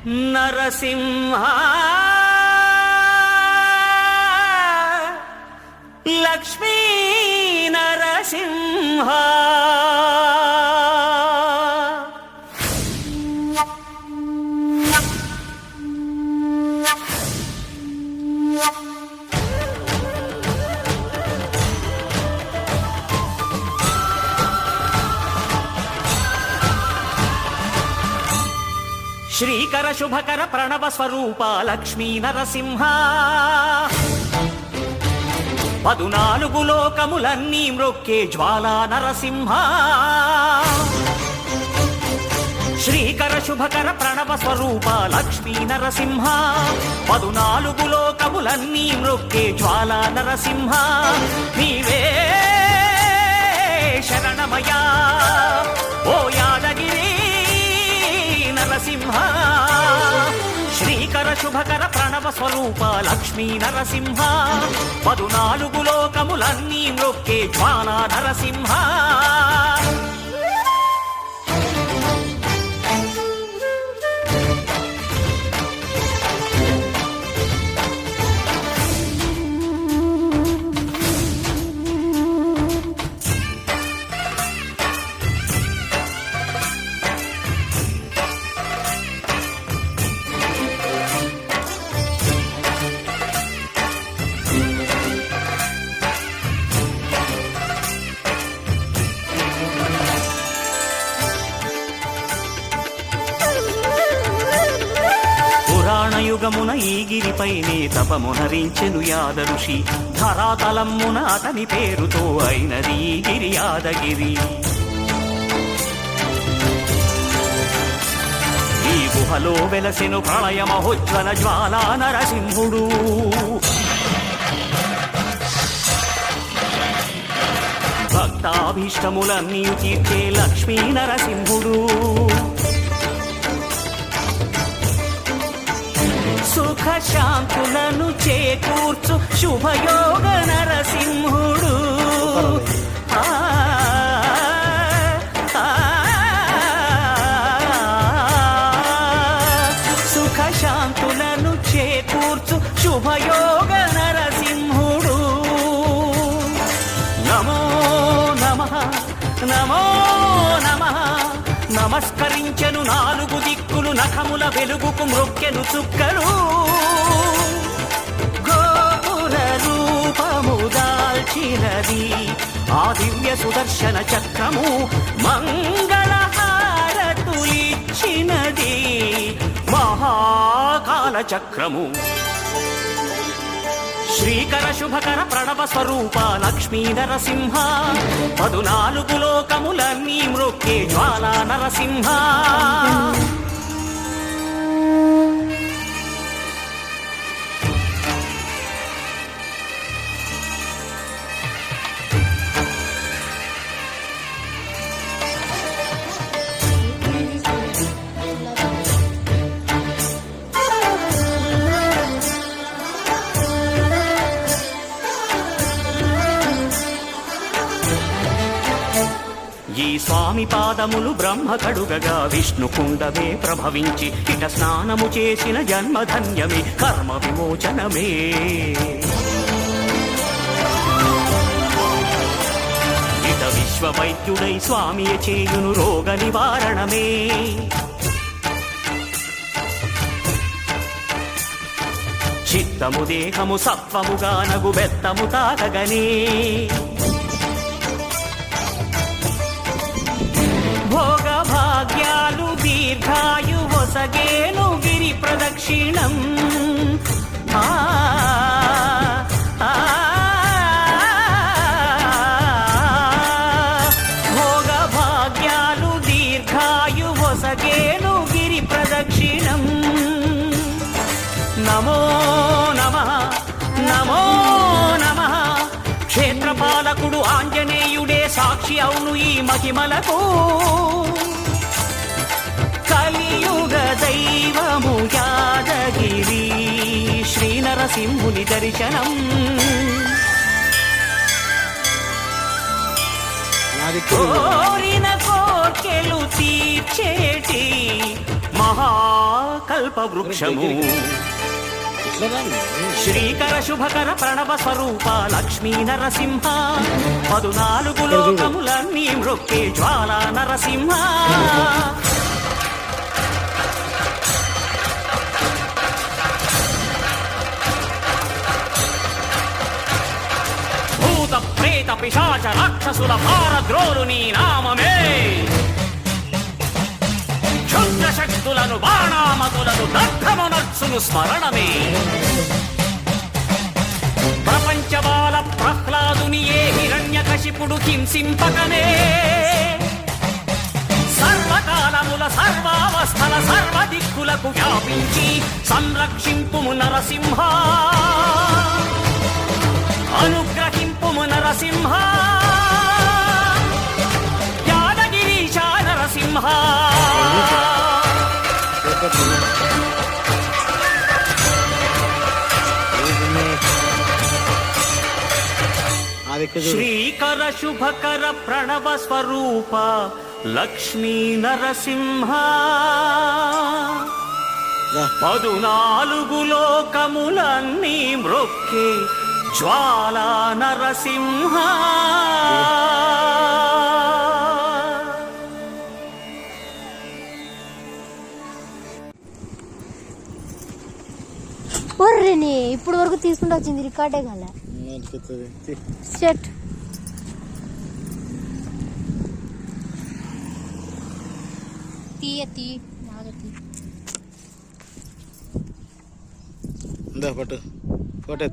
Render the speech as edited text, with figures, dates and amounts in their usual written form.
నరసింహ లక్ష్మీ నరసింహ శ్రీకర శుభకర ప్రణవ స్వరూప లక్ష్మీ నరసింహ 14 లోకములన్నీ మ్రొక్కే జ్వాలా నరసింహ శ్రీకర శుభకర ప్రణవ స్వరూప లక్ష్మీ నరసింహ 14 లోకములన్నీ మ్రొక్కే జ్వాలా నరసింహ నీవే శరణమయా ఓ యాదగిరి నరసింహ శ్రీకర శుభకర ప్రణవ స్వరూప లక్ష్మీ నరసింహ 14 లోకములన్నీ మ్రొక్కే జ్వాలా నరసింహ యుగమున ఈ గిరిపైనే తపమునరించెను యాద ఋషి ధరాతలమ్మున అతని పేరుతో అయినది ఈ గిరి యాదగిరి ఈ గుహలో వెలసెను ప్రళయ మహోజ్వల జ్వాలా నరసింహుడు భక్తాభీష్టములన్నీ తీర్చే లక్ష్మీ నరసింహుడు సుఖ శాంతులను చేకూర్చు శుభయోగ నరసింహుడు సుఖ శాంతులను చేకూర్చు శుభయోగ నరసింహుడు నమో నమః నమో నమః నమస్కరించెను 4 దిక్కులు నఖముల వెలుగుకు మ్రొక్కెను చుక్కలు గోపుర రూపము దాల్చినది ఆ దివ్య సుదర్శన చక్రము మంగళ హారతులిచ్చినది మహాకాల చక్రము శ్రీకర శుభకర ప్రణవ స్వరూప లక్ష్మీ నరసింహ 14 లోకములన్నీ మ్రొక్కే జ్వాలా నరసింహ ఈ స్వామి పాదములు బ్రహ్మ కడుగగా విష్ణు కుండమే ప్రభవించి ఇట స్నానము చేసిన జన్మధన్యమే కర్మ విమోచనమే ఇట విశ్వవైద్యుడై స్వామియ చేయును రోగ నివారణమే చిత్తము దేహము సత్వముగా నగు బెత్తము తాగగనే భోగ భాగ్యాలు దీర్ఘాయు వసగేను గిరి ప్రదక్షిణం భోగ భాగ్యాలు దీర్ఘాయు వసగేను గిరి ప్రదక్షిణం నమో నమః నమో నమః క్షేత్రపాలకుడు ఆంజనేయుడే సాక్షి అవును ఈ మహిమలకు కలియుగ దైవము యాదగిరి శ్రీ నరసింహుని దర్శనం కోరిన కోర్కెలు తీర్చేటి మహా కల్పవృక్షము శ్రీకర శుభకర ప్రణవ స్వరూప లక్ష్మీ నరసింహ 14 లోకములన్నీ మ్రొక్కే జ్వాలా నరసింహ భూత ప్రేత పిశాచ రాక్షసుల భారద్రోలు నీ నామమే క్షుద్ర శక్తులను బాణామతులను దగ్ధమునర్చును స్మరణమే ప్రపంచబాల ప్రహ్లాదుని ఏ హిరణ్యకశిపుడు హింసింపకనే సర్వకాలముల సర్వావస్థల సర్వదిక్కులకు వ్యాపించి సంరక్షింపుము నరసింహ అనుగ్రహింపుము నరసింహ యాదగిరీశ నరసింహ శ్రీకర శుభకర ప్రణవ స్వరూప లక్ష్మీ నరసింహ 14 లోకములన్నీ మ్రొక్కే జ్వాలా నరసింహ ఒర్రెని ఇప్పుడు వరకు తీసుకుంటూ వచ్చింది రికార్డే కాల సెట్ తీయ పట్టు ఫోటో